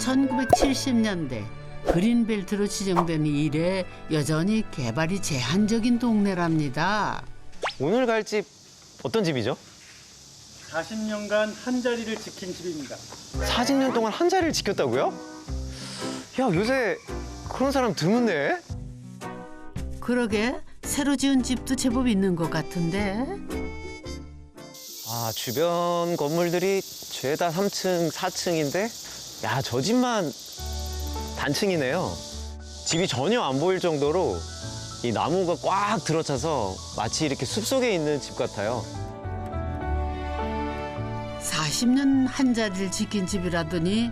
1970년대 그린벨트로 지정된 이래 여전히 개발이 제한적인 동네랍니다. 오늘 갈 집 어떤 집이죠? 40년간 한 자리를 지킨 집입니다. 40년 동안 한 자리를 지켰다고요? 야, 요새 그런 사람 드문데? 그러게 새로 지은 집도 제법 있는 것 같은데. 아, 주변 건물들이 죄다 3층, 4층인데 야, 저 집만 단층이네요. 집이 전혀 안 보일 정도로 이 나무가 꽉 들어차서 마치 이렇게 숲속에 있는 집 같아요. 40년 한 자리를 지킨 집이라더니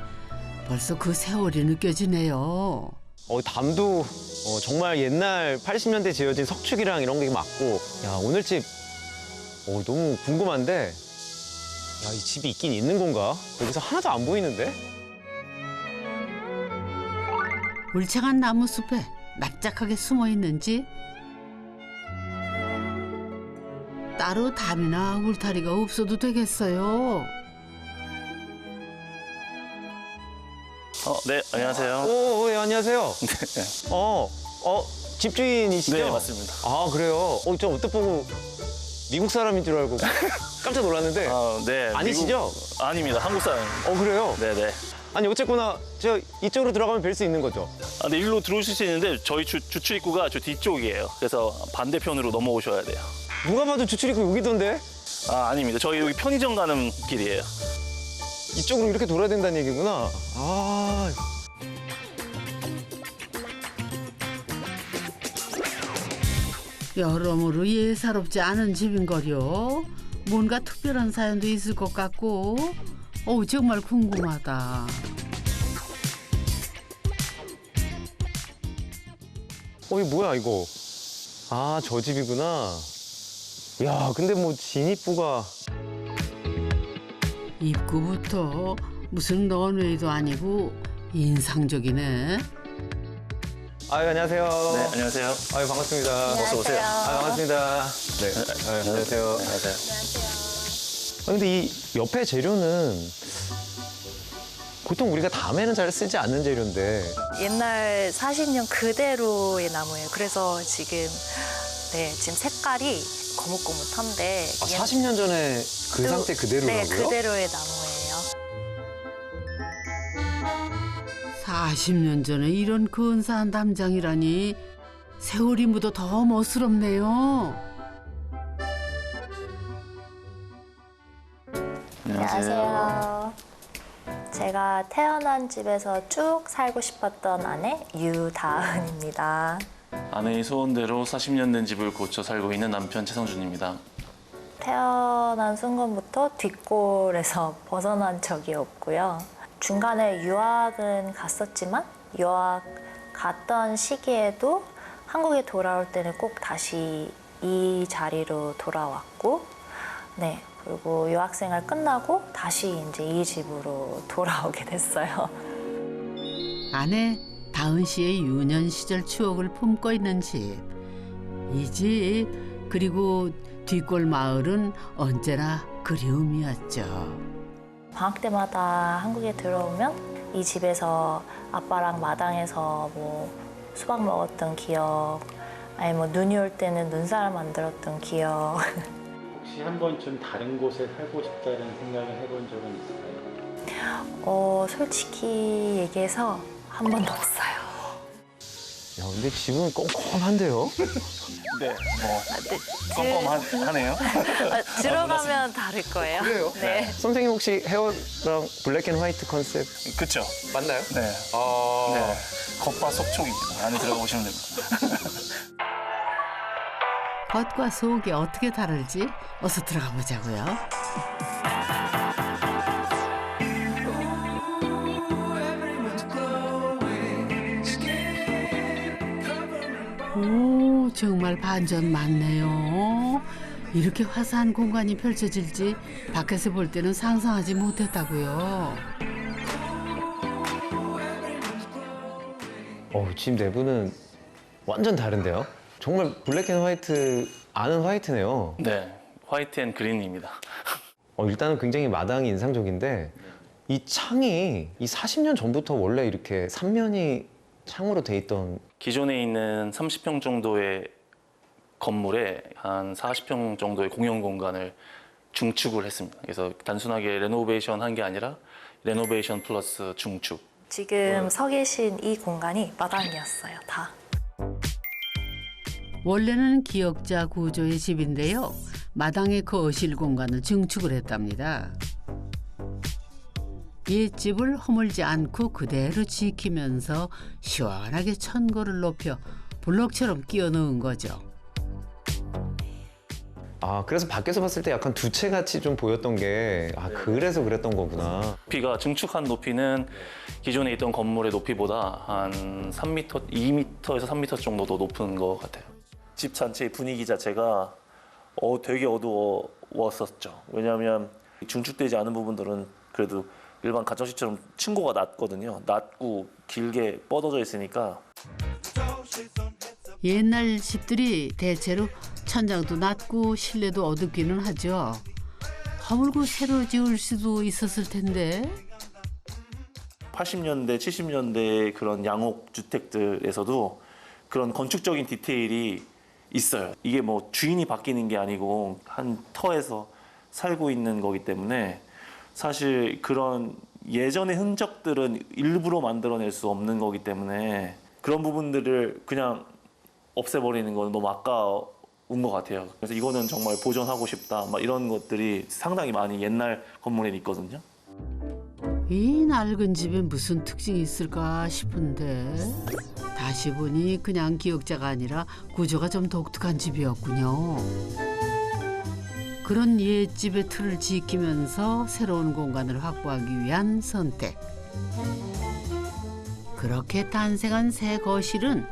벌써 그 세월이 느껴지네요. 담도 정말 옛날 80년대 지어진 석축이랑 이런 게 맞고, 야, 오늘 집 너무 궁금한데, 야, 이 집이 있긴 있는 건가? 여기서 하나도 안 보이는데? 울창한 나무 숲에 납작하게 숨어 있는지 따로 담이나 울타리가 없어도 되겠어요. 네, 안녕하세요. 예, 안녕하세요. 네, 집주인이시죠? 네, 맞습니다. 아, 그래요? 저 어떻게 보고 미국 사람인 줄 알고 깜짝 놀랐는데. 네. 아니시죠? 아닙니다. 한국 사람. 그래요? 네네. 아니, 어쨌거나 저 이쪽으로 들어가면 뵐 수 있는 거죠? 네, 일로 들어오실 수 있는데 저희 주출입구가 저 뒤쪽이에요. 그래서 반대편으로 넘어오셔야 돼요. 누가 봐도 주출입구 여기던데? 아닙니다. 저희 여기 편의점 가는 길이에요. 이쪽으로 이렇게 돌아야 된다는 얘기구나. 아. 여러모로 예사롭지 않은 집인걸요. 뭔가 특별한 사연도 있을 것 같고 정말 궁금하다. 이거 뭐야, 이거? 아, 저 집이구나. 야, 근데 뭐 진입구가. 입구부터 무슨 런웨이도 아니고 인상적이네. 아유, 안녕하세요. 네, 안녕하세요. 아유, 반갑습니다. 어서 오세요. 아유, 반갑습니다. 네. 아유, 안녕하세요. 안녕하세요. 근데 이 옆에 재료는 보통 우리가 담에는 잘 쓰지 않는 재료인데. 옛날 40년 그대로의 나무예요. 그래서 지금 지금 색깔이 거뭇거뭇한데 40년 전에 그 상태 그대로라고요? 네, 그대로의 나무예요. 40년 전에 이런 근사한 담장이라니 세월이 묻어 더 멋스럽네요. 안녕하세요. 제가 태어난 집에서 쭉 살고 싶었던 아내 유다은입니다. 아내의 소원대로 40년 된 집을 고쳐 살고 있는 남편 최성준입니다. 태어난 순간부터 뒷골에서 벗어난 적이 없고요. 중간에 유학은 갔었지만 유학 갔던 시기에도 한국에 돌아올 때는 꼭 다시 이 자리로 돌아왔고, 네, 그리고 유학생활 끝나고 다시 이제 이 집으로 돌아오게 됐어요. 아내 다은 씨의 유년 시절 추억을 품고 있는 집. 이 집, 그리고 뒷골 마을은 언제나 그리움이었죠. 방학 때마다 한국에 들어오면 이 집에서 아빠랑 마당에서 뭐 수박 먹었던 기억, 아니 뭐 눈이 올 때는 눈사람 만들었던 기억. 혹시 한 번쯤 다른 곳에 살고 싶다는 생각을 해본 적은 있을까요? 솔직히 얘기해서 한 번도 없어요. 야, 근데 집은 꼼꼼한데요? 네, 껌껌하네요. 들어가면 다를 거예요. 그래요? 네. 선생님 혹시 헤어랑 블랙 앤 화이트 컨셉 그쵸? 맞나요? 네. 네. 겉바 속촉입니다. 안에 들어가 보시면 됩니다. 겉과 속이 어떻게 다를지 어서 들어가 보자고요. 오, 정말 반전 많네요. 이렇게 화사한 공간이 펼쳐질지 밖에서 볼 때는 상상하지 못했다고요. 집 내부는 완전 다른데요? 정말 블랙 앤 화이트 아는 화이트네요. 네, 화이트 앤 그린입니다. 일단은 굉장히 마당이 인상적인데 이 창이 이 40년 전부터 원래 이렇게 3면이 창으로 돼 있던. 기존에 있는 30평 정도의 건물에 한 40평 정도의 공용 공간을 중축을 했습니다. 그래서 단순하게 레노베이션 한 게 아니라 레노베이션 플러스 중축. 지금 서 계신 이 공간이 마당이었어요, 다. 원래는 기역자 구조의 집인데요. 마당에 거실 공간을 증축을 했답니다. 옛집을 허물지 않고 그대로 지키면서 시원하게 천고를 높여 블록처럼 끼워 넣은 거죠. 아, 그래서 밖에서 봤을 때 약간 두채같이 좀 보였던 게, 아, 그래서 그랬던 거구나. 높이가 증축한 높이는 기존에 있던 건물의 높이보다 한 3m, 2m에서 3m 정도 더 높은 것 같아요. 집 전체의 분위기 자체가 되게 어두웠었죠. 왜냐하면 중축되지 않은 부분들은 그래도 일반 가정집처럼 층고가 낮거든요. 낮고 길게 뻗어져 있으니까. 옛날 집들이 대체로 천장도 낮고 실내도 어둡기는 하죠. 허물고 새로 지을 수도 있었을 텐데. 80년대, 70년대 그런 양옥 주택들에서도 그런 건축적인 디테일이 있어요. 이게 뭐 주인이 바뀌는 게 아니고 한 터에서 살고 있는 거기 때문에 사실 그런 예전의 흔적들은 일부러 만들어낼 수 없는 거기 때문에 그런 부분들을 그냥 없애버리는 건 너무 아까운 것 같아요. 그래서 이거는 정말 보존하고 싶다. 막 이런 것들이 상당히 많이 옛날 건물에 있거든요. 이 낡은 집에 무슨 특징이 있을까 싶은데 다시 보니 그냥 기역자가 아니라 구조가 좀 독특한 집이었군요. 그런 옛집의 틀을 지키면서 새로운 공간을 확보하기 위한 선택. 그렇게 탄생한 새 거실은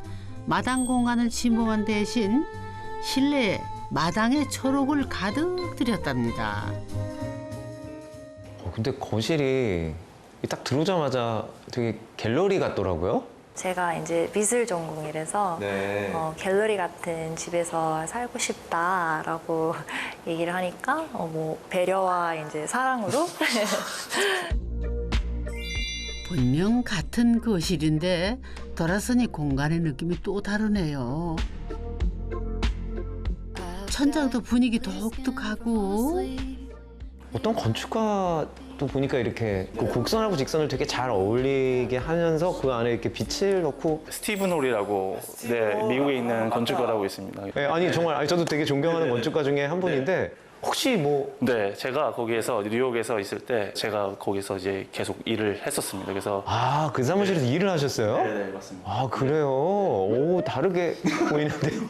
마당 공간을 침범한 대신 실내에 마당에 초록을 가득 들였답니다. 근데 거실이 딱 들어오자마자 되게 갤러리 같더라고요. 제가 이제 미술 전공이라서 네. 갤러리 같은 집에서 살고 싶다라고 얘기를 하니까 뭐 배려와 이제 사랑으로 분명 같은 거실인데 돌아서니 공간의 느낌이 또 다르네요. 천장도 분위기 독특하고 어떤 건축가도 보니까 이렇게 그 곡선하고 직선을 되게 잘 어울리게 하면서 그 안에 이렇게 빛을 넣고. 스티븐 홀이라고 미국에 있는 건축가라고 있습니다. 네, 아니 정말 아니, 저도 되게 존경하는 건축가 중에 한 분인데 혹시 뭐. 네, 제가 거기에서 뉴욕에서 있을 때 제가 거기서 이제 계속 일을 했었습니다. 그래서 아, 그 사무실에서 일을 하셨어요? 네, 맞습니다. 아, 그래요? 오, 다르게 보이는데요?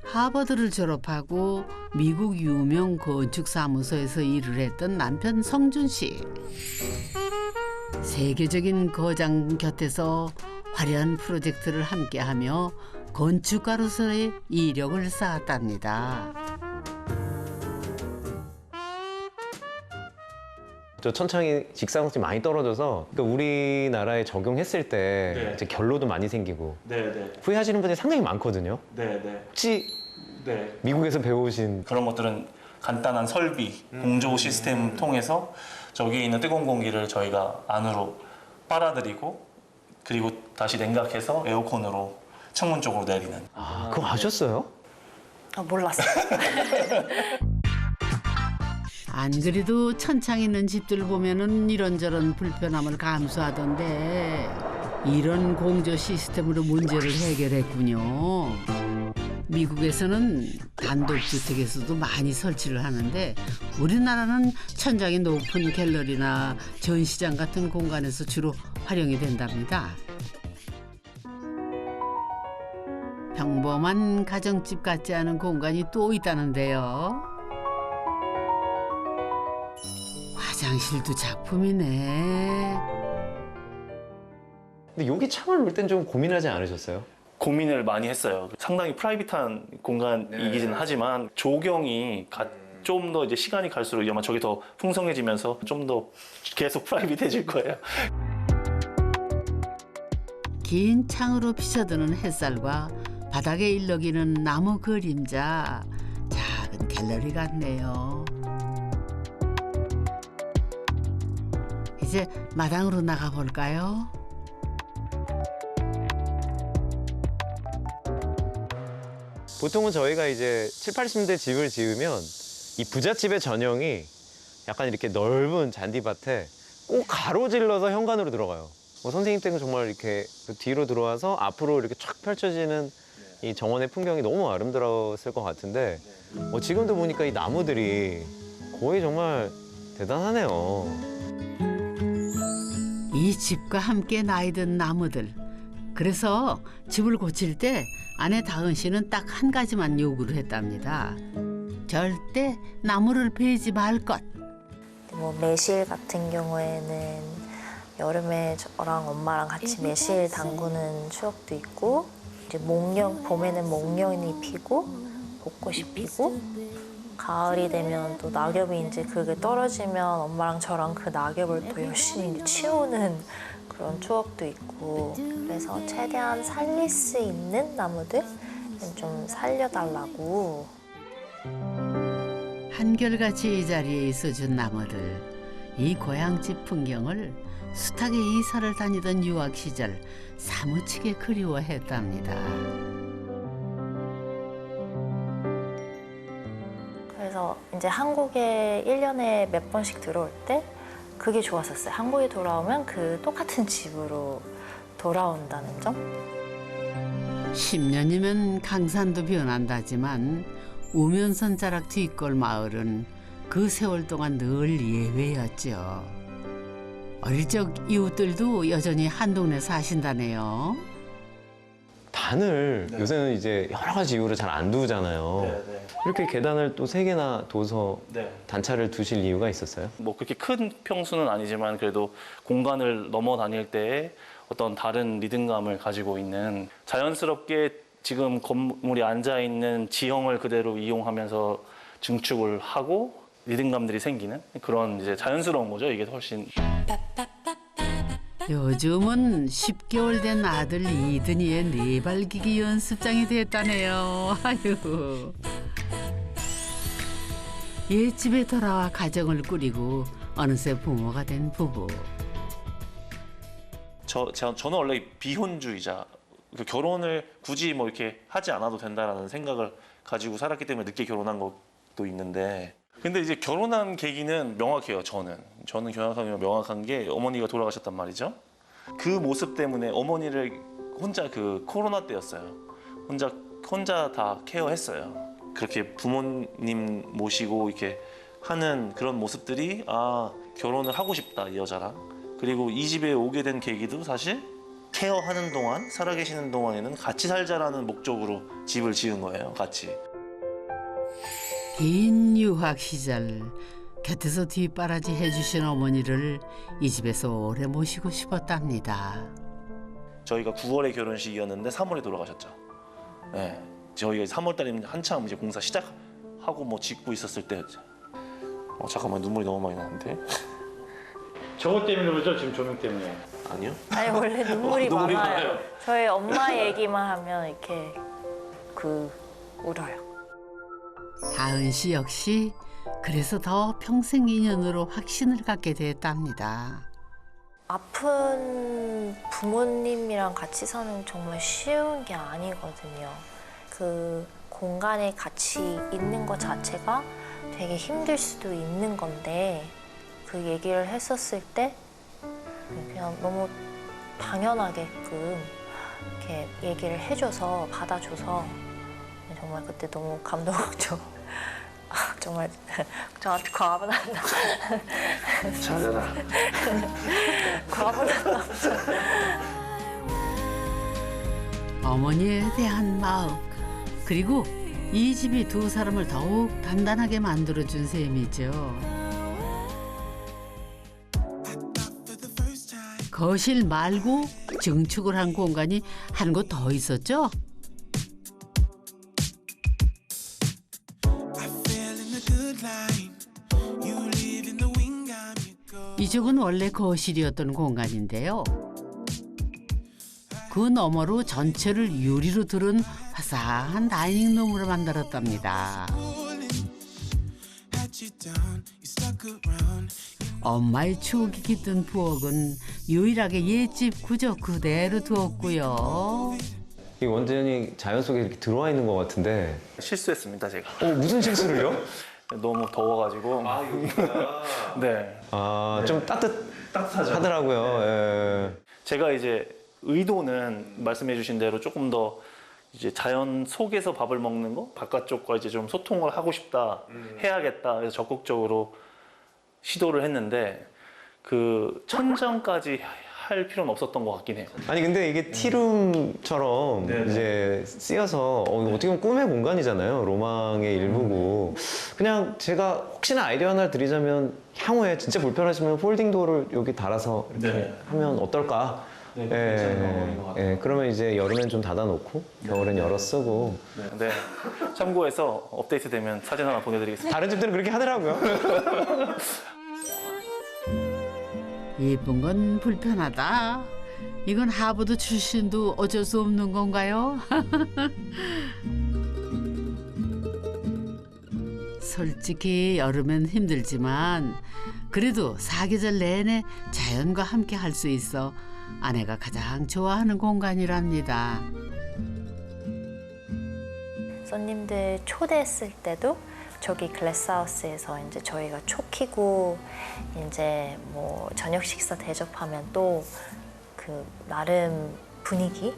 하버드를 졸업하고 미국 유명 건축사무소에서 일을 했던 남편 성준 씨. 세계적인 거장 곁에서 화려한 프로젝트를 함께하며 건축가로서의 이력을 쌓았답니다. 저 천창이 직사광선이 많이 떨어져서 그러니까 우리나라에 적용했을 때 네. 이제 결로도 많이 생기고 네. 후회하시는 분들이 상당히 많거든요. 네. 혹시 네. 미국에서 배우신. 그런 것들은 간단한 설비, 공조 시스템 통해서 저기에 있는 뜨거운 공기를 저희가 안으로 빨아들이고 그리고 다시 냉각해서 에어컨으로 창문 쪽으로 내리는. 아, 그거 아셨어요? 몰랐어요. 안 그래도 천창 있는 집들 보면은 이런저런 불편함을 감수하던데 이런 공조 시스템으로 문제를 해결했군요. 미국에서는 단독주택에서도 많이 설치를 하는데 우리나라는 천장이 높은 갤러리나 전시장 같은 공간에서 주로 활용이 된답니다. 평범한 가정집 같지 않은 공간이 또 있다는데요. 화장실도 작품이네. 근데 여기 창을 놓을 땐 좀 고민하지 않으셨어요? 고민을 많이 했어요. 상당히 프라이빗한 공간이긴 하지만 조경이 좀 더 이제 시간이 갈수록 아마 저기 더 풍성해지면서 좀 더 계속 프라이빗해질 거예요. 긴 창으로 비쳐드는 햇살과 바닥에 일렁이는 나무 그림자, 작은 갤러리 같네요. 이제 마당으로 나가 볼까요? 보통은 저희가 이제 7, 80대 집을 지으면 이 부잣집의 전형이 약간 이렇게 넓은 잔디밭에 꼭 가로질러서 현관으로 들어가요. 선생님 댁은 정말 이렇게 뒤로 들어와서 앞으로 이렇게 쫙 펼쳐지는 이 정원의 풍경이 너무 아름다웠을 것 같은데 지금도 보니까 이 나무들이 거의 정말 대단하네요. 이 집과 함께 나이 든 나무들. 그래서 집을 고칠 때 아내 다은 씨는 딱 한 가지만 요구를 했답니다. 절대 나무를 베지 말 것. 뭐 매실 같은 경우에는 여름에 저랑 엄마랑 같이 매실 담그는 추억도 있고, 이제 목련, 봄에는 목련이 피고 벚꽃이 피고, 가을이 되면 또 낙엽이 이제 그게 떨어지면 엄마랑 저랑 그 낙엽을 또 열심히 이제 치우는 그런 추억도 있고, 그래서 최대한 살릴 수 있는 나무들 좀 살려달라고. 한결같이 이 자리에 있어준 나무들. 이 고향집 풍경을 숱하게 이사를 다니던 유학 시절 사무치게 그리워했답니다. 그래서 이제 한국에 1년에 몇 번씩 들어올 때 그게 좋았었어요. 한국에 돌아오면 그 똑같은 집으로 돌아온다는 점. 10년이면 강산도 변한다지만 우면산 자락 뒷골 마을은 그 세월 동안 늘 예외였죠. 어릴 적 이웃들도 여전히 한 동네 사신다네요. 단을 네. 요새는 이제 여러 가지 이유로 잘 안 두잖아요. 네. 이렇게 계단을 또 3개나 둬서 네. 단차를 두실 이유가 있었어요? 뭐 그렇게 큰 평수는 아니지만 그래도 공간을 넘어 다닐 때에 어떤 다른 리듬감을 가지고 있는, 자연스럽게 지금 건물이 앉아 있는 지형을 그대로 이용하면서 증축을 하고 리듬감들이 생기는 그런 이제 자연스러운 거죠. 이게 훨씬. 요즘은 10개월 된 아들 이든이의 네발기기 연습장이 됐다네요. 아유. 옛집에 돌아와 가정을 꾸리고 어느새 부모가 된 부부. 저는 원래 비혼주의자, 결혼을 굳이 뭐 이렇게 하지 않아도 된다라는 생각을 가지고 살았기 때문에 늦게 결혼한 것도 있는데, 근데 이제 결혼한 계기는 명확해요. 저는 명확한 게 어머니가 돌아가셨단 말이죠. 그 모습 때문에 어머니를 혼자, 그 코로나 때였어요, 혼자 다 케어했어요. 그렇게 부모님 모시고 이렇게 하는 그런 모습들이, 아, 결혼을 하고 싶다, 이 여자랑. 그리고 이 집에 오게 된 계기도 사실 케어하는 동안, 살아계시는 동안에는 같이 살자라는 목적으로 집을 지은 거예요, 같이. 긴 유학 시절 곁에서 뒷바라지 해주신 어머니를 이 집에서 오래 모시고 싶었답니다. 저희가 9월에 결혼식이었는데 3월에 돌아가셨죠. 네, 저희가 3월달이면 한참 이제 공사 시작하고 뭐 짓고 있었을 때. 잠깐만, 눈물이 너무 많이 나는데. 저것 때문에 그러죠? 지금 조명 때문에. 아니요? 아니 원래 눈물이 눈물이 많아요. 많아요. 저희 엄마 얘기만 하면 이렇게 울어요. 다은 씨 역시 그래서 더 평생 인연으로 확신을 갖게 됐답니다. 아픈 부모님이랑 같이 사는 정말 쉬운 게 아니거든요. 그 공간에 같이 있는 것 자체가 되게 힘들 수도 있는 건데, 그 얘기를 했었을 때 그냥 너무 당연하게끔 이렇게 얘기를 해줘서, 받아줘서 정말 그때 너무 감동했죠. 정말 저한테 과분한 잘해라. 과분한 남자. 어머니에 대한 마음, 그리고 이 집이 두 사람을 더욱 단단하게 만들어준 셈이죠. 거실 말고 증축을 한 공간이 한 곳 더 있었죠? 이쪽은 원래 거실이었던 공간인데요. 그 너머로 전체를 유리로 두른 화사한 다이닝룸으로 만들었답니다. 엄마의 추억이 깃든 부엌은 유일하게 옛집 구조 그대로 두었고요. 이 완전히 자연 속에 이렇게 들어와 있는 것 같은데. 실수했습니다, 제가. 무슨 실수를요? 너무 더워가지고. 네. 좀 따뜻하더라고요. 예. 제가 이제 의도는 말씀해주신 대로 조금 더 이제 자연 속에서 밥을 먹는 거, 바깥쪽과 이제 좀 소통을 하고 싶다, 해야겠다. 그래서 적극적으로 시도를 했는데 그 천장까지 할 필요는 없었던 것 같긴 해요. 아니 근데 이게 티룸처럼 네네. 이제 쓰여서 어떻게 보면 꿈의 공간이잖아요. 로망의 일부고. 그냥 제가 혹시나 아이디어 하나 드리자면 향후에 진짜 불편하시면 폴딩 도어를 여기 달아서 이렇게 네. 하면 어떨까? 네, 괜찮은 방법인 것 같아요. 그러면 이제 여름엔 좀 닫아놓고 겨울엔 열어 쓰고. 네. 참고해서 업데이트 되면 사진 하나 보내드리겠습니다. 다른 집들은 그렇게 하더라고요. 예쁜 건 불편하다. 이건 하버드 출신도 어쩔 수 없는 건가요? 솔직히 여름엔 힘들지만 그래도 사계절 내내 자연과 함께 할 수 있어 아내가 가장 좋아하는 공간이랍니다. 손님들 초대했을 때도 저기 글래스하우스에서 이제 저희가 초 키고 이제 뭐 저녁 식사 대접하면 또 그 나름 분위기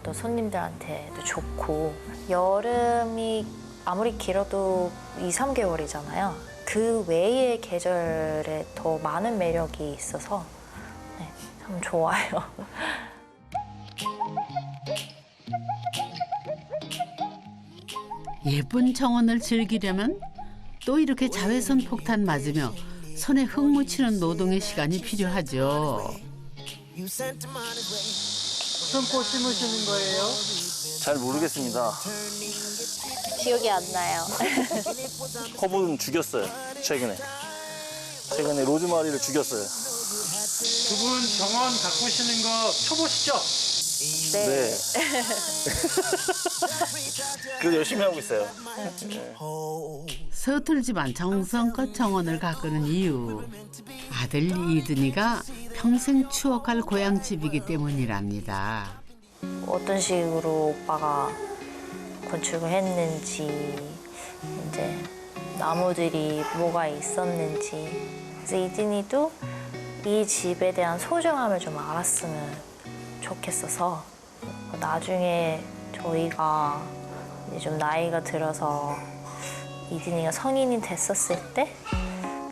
또 손님들한테도 좋고 여름이 아무리 길어도 2, 3개월이잖아요. 그 외의 계절에 더 많은 매력이 있어서 네, 참 좋아요. 예쁜 정원을 즐기려면 또 이렇게 자외선 폭탄 맞으며 손에 흙 묻히는 노동의 시간이 필요하죠. 무슨 꽃 심으시는 거예요? 잘 모르겠습니다. 기억이 안 나요. 허브는 죽였어요, 최근에 로즈마리를 죽였어요. 두 분 정원 가꾸시는 거 초보시죠? 네. 그래도 열심히 하고 있어요. 서툴지만 정성껏 정원을 가꾸는 이유. 아들 이든이가 평생 추억할 고향집이기 때문이랍니다. 어떤 식으로 오빠가 건축을 했는지 이제 나무들이 뭐가 있었는지 그래서 이든이도 이 집에 대한 소중함을 좀 알았으면 좋겠어서 나중에 저희가 이제 좀 나이가 들어서 이든이가 성인이 됐었을 때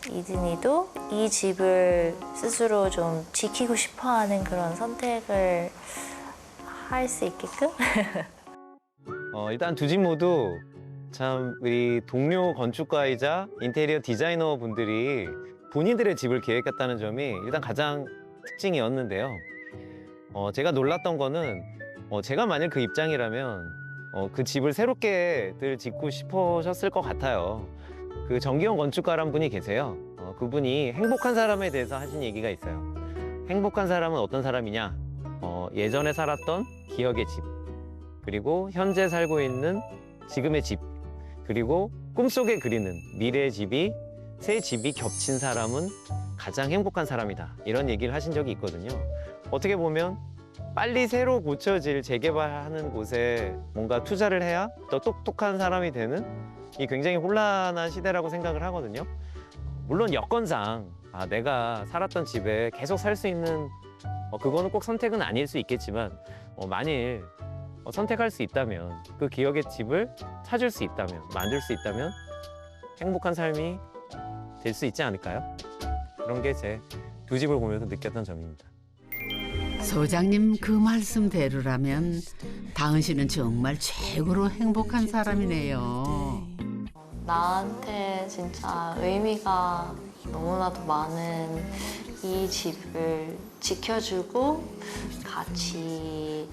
이든이도 이 집을 스스로 좀 지키고 싶어하는 그런 선택을 할 수 있게끔 일단 두 집 모두 참 우리 동료 건축가이자 인테리어 디자이너 분들이 본인들의 집을 계획했다는 점이 일단 가장 특징이었는데요. 제가 놀랐던 거는 제가 만약 그 입장이라면 그 집을 새롭게들 짓고 싶으셨을 것 같아요. 그 정기영 건축가란 분이 계세요. 그분이 행복한 사람에 대해서 하신 얘기가 있어요. 행복한 사람은 어떤 사람이냐? 예전에 살았던 기억의 집, 그리고 현재 살고 있는 지금의 집, 그리고 꿈속에 그리는 미래의 집이 새 집이 겹친 사람은 가장 행복한 사람이다. 이런 얘기를 하신 적이 있거든요. 어떻게 보면 빨리 새로 고쳐질 재개발하는 곳에 뭔가 투자를 해야 더 똑똑한 사람이 되는 이 굉장히 혼란한 시대라고 생각을 하거든요. 물론 여건상 내가 살았던 집에 계속 살 수 있는 그거는 꼭 선택은 아닐 수 있겠지만 만일 선택할 수 있다면 그 기억의 집을 찾을 수 있다면 만들 수 있다면 행복한 삶이 될 수 있지 않을까요? 그런 게 제 두 집을 보면서 느꼈던 점입니다. 소장님 그 말씀대로라면 다은 씨는 정말 최고로 행복한 사람이네요. 나한테 진짜 의미가 너무나도 많은 이 집을 지켜주고 같이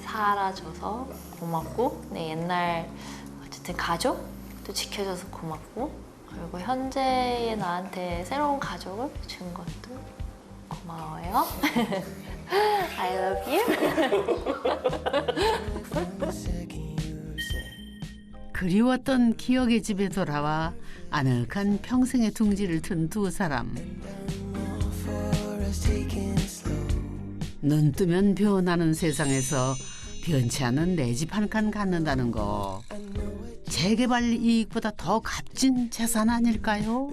살아줘서 고맙고 내 옛날 어쨌든 가족도 지켜줘서 고맙고 그리고 현재의 나한테 새로운 가족을 준 것도 고마워요. I love you. 그리웠던 기억의 집에 돌아와 아늑한 평생의 둥지를 튼 두 사람. 눈 뜨면 변하는 세상에서 변치 않은 내 집 한 칸 갖는다는 거, 재개발 이익보다 더 값진 재산 아닐까요?